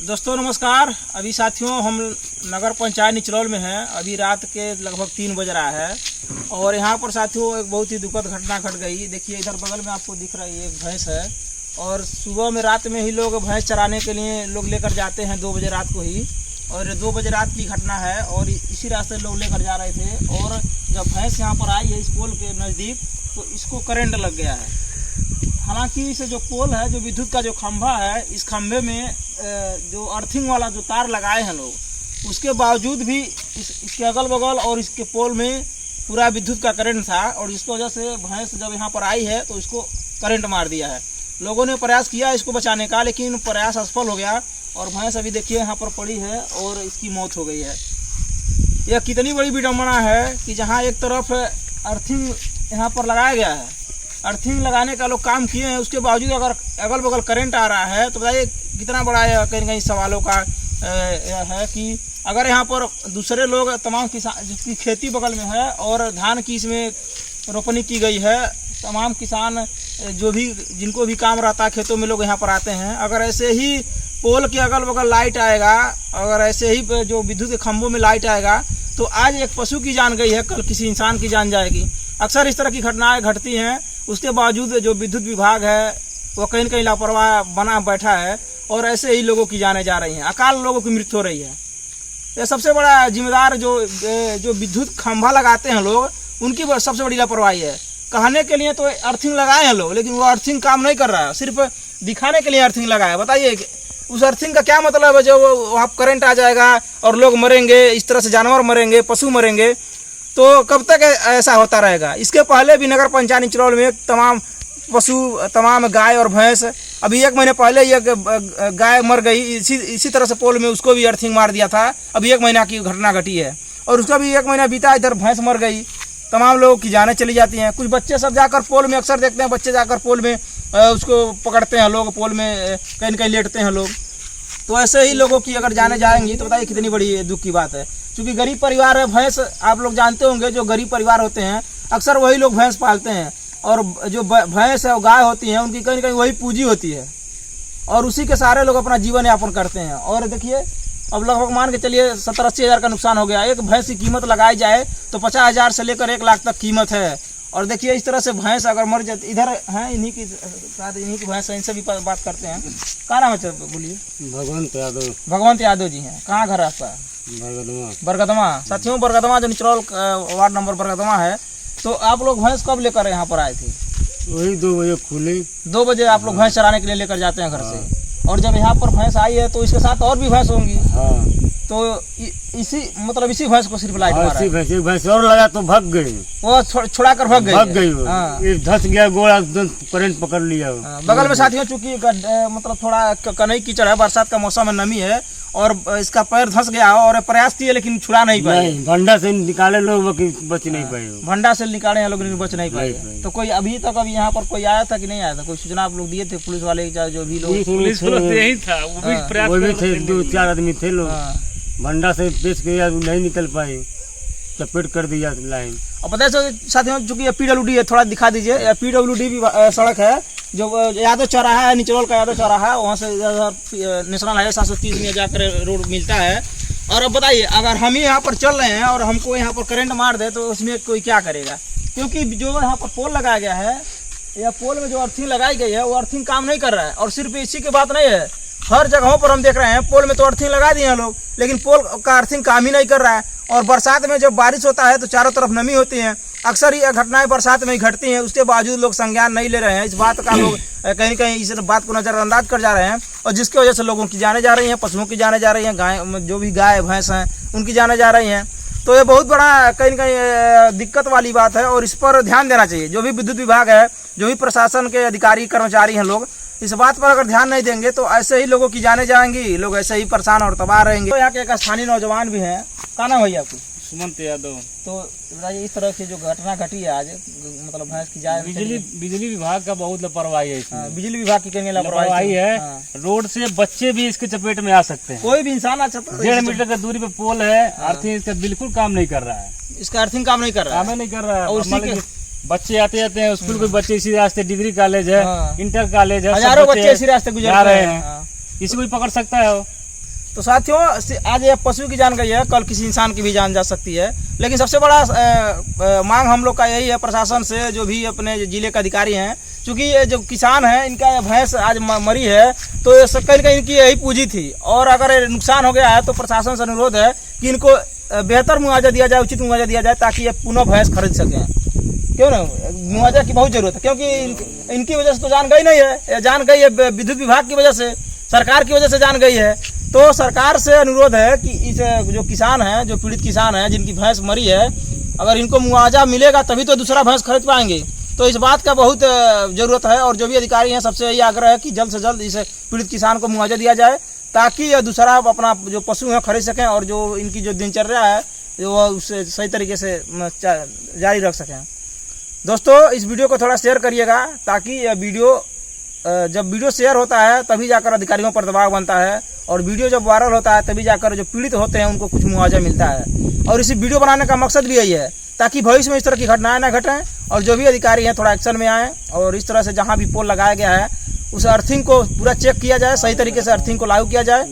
दोस्तों नमस्कार। अभी साथियों हम नगर पंचायत निचरौल में हैं। अभी रात के लगभग 3 बज रहा है और यहाँ पर साथियों एक बहुत ही दुखद घटना घट गई। देखिए इधर बगल में आपको दिख रही है एक भैंस है और सुबह में रात में ही लोग भैंस चराने के लिए लोग लेकर जाते हैं 2 बजे रात को ही। और 2 बजे रात की घटना है और इसी रास्ते लोग लेकर जा रहे थे और जब भैंस यहाँ पर आई है इस पोल के नज़दीक तो इसको करंट लग गया है। हालांकि इसे जो पोल है, जो विद्युत का जो खंभा है, इस खंभे में जो अर्थिंग वाला जो तार लगाए हैं लोग, उसके बावजूद भी इसके अगल बगल और इसके पोल में पूरा विद्युत का करंट था और इसकी वजह से भैंस जब यहाँ पर आई है तो इसको करंट मार दिया है। लोगों ने प्रयास किया इसको बचाने का, लेकिन प्रयास असफल हो गया और भैंस अभी देखिए यहाँ पर पड़ी है और इसकी मौत हो गई है। यह कितनी बड़ी विडम्बना है कि जहाँ एक तरफ अर्थिंग यहाँ पर लगाया गया है, अर्थिंग लगाने का लोग काम किए हैं, उसके बावजूद अगर अगल बगल करंट आ रहा है तो बताइए कितना बड़ा कहीं कहीं सवालों का है कि अगर यहाँ पर दूसरे लोग तमाम किसान जिसकी खेती बगल में है और धान की इसमें रोपनी की गई है, तमाम किसान जो भी जिनको भी काम रहता है खेतों में लोग यहाँ पर आते हैं, अगर ऐसे ही पोल के अगल बगल लाइट आएगा, अगर ऐसे ही जो विद्युत के खंभों में लाइट आएगा तो आज एक पशु की जान गई है, कल किसी इंसान की जान जाएगी। अक्सर इस तरह की घटनाएं घटती हैं। उसके बावजूद जो विद्युत विभाग है वो कहीं न कहीं लापरवाह बना बैठा है और ऐसे ही लोगों की जानें जा रही हैं, अकाल लोगों की मृत्यु हो रही है। यह सबसे बड़ा जिम्मेदार जो विद्युत खंभा लगाते हैं लोग, उनकी सबसे बड़ी लापरवाही है। कहने के लिए तो अर्थिंग लगाए हैं लोग, लेकिन वो अर्थिंग काम नहीं कर रहा है, सिर्फ दिखाने के लिए अर्थिंग लगाया। बताइए उस अर्थिंग का क्या मतलब है? जो वहाँ करंट आ जाएगा और लोग मरेंगे, इस तरह से जानवर मरेंगे, पशु मरेंगे, तो कब तक ऐसा होता रहेगा? इसके पहले भी नगर पंचायत निचरौल में तमाम पशु, तमाम गाय और भैंस, अभी 1 महीने पहले ये गाय मर गई इसी तरह से पोल में, उसको भी अर्थिंग मार दिया था। अभी 1 महीना की घटना घटी है और उसका भी 1 महीना बीता, इधर भैंस मर गई, तमाम लोगों की जानें चली जाती हैं। कुछ बच्चे सब जाकर पोल में, अक्सर देखते हैं बच्चे जाकर पोल में उसको पकड़ते हैं लोग, पोल में कहीं न कहीं लेटते हैं लोग। तो ऐसे ही लोगों की अगर जाने जाएंगी तो बताइए कितनी बड़ी दुख की बात है। क्योंकि गरीब परिवार है, भैंस आप लोग जानते होंगे, जो गरीब परिवार होते हैं अक्सर वही लोग भैंस पालते हैं और जो भैंस है गाय होती हैं उनकी कहीं न कहीं वही पूंजी होती है और उसी के सहारे लोग अपना जीवन यापन करते हैं। और देखिए अब लगभग मान के चलिए 70-80 हज़ार का नुकसान हो गया। एक भैंस की कीमत लगाई जाए तो 50,000 से लेकर 1 लाख तक कीमत है। और देखिए इस तरह से भैंस अगर मर जाती, इधर हैं इन्हीं की भैंस है, इनसे भी बात करते हैं। क्या नाम है बोलिए? भगवंत यादव जी हैं। कहाँ घर आपका? बरगदमा। साथियों बरगदमा जो निचरौल वार्ड नंबर बरगदमा है। तो आप लोग भैंस कब लेकर यहाँ पर आए थे? वही 2 बजे खुली। 2 बजे आप लोग भैंस चराने के लिए लेकर जाते हैं घर से, और जब यहाँ पर भैंस आई है तो इसके साथ और भी भैंस होंगी। हाँ। तो इसी भैंस को सिर्फ लाइट मारा? एक भैंस और लगा तो भाग गई, वो छुड़ा कर भाग गई। हाँ। धस गया गोड़ा, करंट पकड़ लिया। बगल में साथियों चूंकि मतलब थोड़ा कनई कीचड़ है, बरसात का मौसम है, नमी है और इसका पैर धंस गया और प्रयास किए लेकिन छुड़ा नहीं पाए। भंडा से निकाले लोग बच नहीं पाए। भंडा से निकाले हैं लोग, बच नहीं पाए। तो कोई अभी तक अभी यहाँ पर कोई आया था कि नहीं आया था? कोई सूचना आप लोग दिए थे? पुलिस वाले जो भी लोग, पुलिस यही था, वो भी थे, 2-4 आदमी थे लोग। भंडा से बेच के नहीं निकल पाए, चपेट कर दिया लाइन। और पता है साथियों चूंकि ये PWD है, थोड़ा दिखा दीजिए। PWD भी सड़क है जो यादव चौराहा है, निचरौल का यादव चौराहा है, वहाँ से नेशनल हाईवे 730 में जाकर रोड मिलता है। और अब बताइए अगर हम ही यहाँ पर चल रहे हैं और हमको यहाँ पर करंट मार दे तो उसमें कोई क्या करेगा? क्योंकि जो यहाँ पर पोल लगाया गया है, या पोल में जो अर्थिंग लगाई गई है वो अर्थिंग काम नहीं कर रहा है। और सिर्फ इसी की बात नहीं है, हर जगहों पर हम देख रहे हैं पोल में तो अर्थिंग लगा दिए हैं लोग, लेकिन पोल का अर्थिंग काम ही नहीं कर रहा है। और बरसात में जब बारिश होता है तो चारों तरफ नमी होती है, अक्सर ये घटनाएं बरसात में ही घटती हैं, उसके बावजूद लोग संज्ञान नहीं ले रहे हैं। इस बात का लोग कहीं न कहीं इस बात को नज़रअंदाज कर जा रहे हैं और जिसकी वजह से लोगों की जाने जा रही हैं, पशुओं की जाने जा रही हैं, गाय जो भी गाय भैंस हैं उनकी जाने जा रही हैं। तो ये बहुत बड़ा कहीं न कहीं दिक्कत वाली बात है और इस पर ध्यान देना चाहिए। जो भी विद्युत विभाग है, जो भी प्रशासन के अधिकारी कर्मचारी हैं, लोग इस बात पर अगर ध्यान नहीं देंगे तो ऐसे ही लोगों की जाने जाएंगी, लोग ऐसे ही परेशान और तबाह रहेंगे। तो यहाँ के एक स्थानीय नौजवान भी हैं। क्या नाम भैया आपको? सुमंत यादव। तो बताइए इस तरह की जो घटना घटी है आज, मतलब भैंस की जाए, बिजली विभाग का बहुत लापरवाही है इसमें। बिजली विभाग की कहीं लापरवाही है। रोड से बच्चे भी इसके चपेट में आ सकते हैं, कोई भी इंसान आ सकता है। 1.5 मीटर की दूरी पे पोल है, अर्थिंग इसका बिल्कुल काम नहीं कर रहा है। इसका अर्थिंग काम नहीं कर रहा है। और बच्चे आते जाते हैं स्कूल के बच्चे इसी रास्ते, डिग्री कॉलेज है, इंटर कॉलेज है, हजारों बच्चे इसी रास्ते गुजर रहे हैं। किसी को भी पकड़ सकता है। तो साथियों आज ये पशु की जान गई है, कल किसी इंसान की भी जान जा सकती है। लेकिन सबसे बड़ा मांग हम लोग का यही है प्रशासन से, जो भी अपने जिले के अधिकारी हैं, क्योंकि ये जो किसान है इनका ये भैंस आज मरी है तो कहीं ना कहीं इनकी यही पूंजी थी, और अगर नुकसान हो गया है तो प्रशासन से अनुरोध है कि इनको बेहतर मुआवजा दिया जाए, उचित मुआवजा दिया जाए, ताकि ये पुनः भैंस खरीद सकें। क्यों ना, मुआवजा की बहुत जरूरत है, क्योंकि इनकी वजह से तो जान गई नहीं है, जान गई है विद्युत विभाग की वजह से, सरकार की वजह से जान गई है। तो सरकार से अनुरोध है कि इस जो किसान हैं, जो पीड़ित किसान हैं, जिनकी भैंस मरी है, अगर इनको मुआवजा मिलेगा तभी तो दूसरा भैंस खरीद पाएंगे। तो इस बात का बहुत ज़रूरत है, और जो भी अधिकारी हैं सबसे यही आग्रह है कि जल्द से जल्द इस पीड़ित किसान को मुआवजा दिया जाए, ताकि यह दूसरा अपना जो पशु है खरीद सकें, और जो इनकी जो दिनचर्या है वो उसे सही तरीके से जारी रख सकें। दोस्तों इस वीडियो को थोड़ा शेयर करिएगा, ताकि यह वीडियो जब वीडियो शेयर होता है तभी जाकर अधिकारियों पर दबाव बनता है, और वीडियो जब वायरल होता है तभी जाकर जो पीड़ित होते हैं उनको कुछ मुआवजा मिलता है। और इसी वीडियो बनाने का मकसद भी यही है, ताकि भविष्य में इस तरह की घटनाएं ना घटें, और जो भी अधिकारी हैं थोड़ा एक्शन में आएँ, और इस तरह से जहाँ भी पोल लगाया गया है उस अर्थिंग को पूरा चेक किया जाए, सही तरीके से अर्थिंग को लागू किया जाए।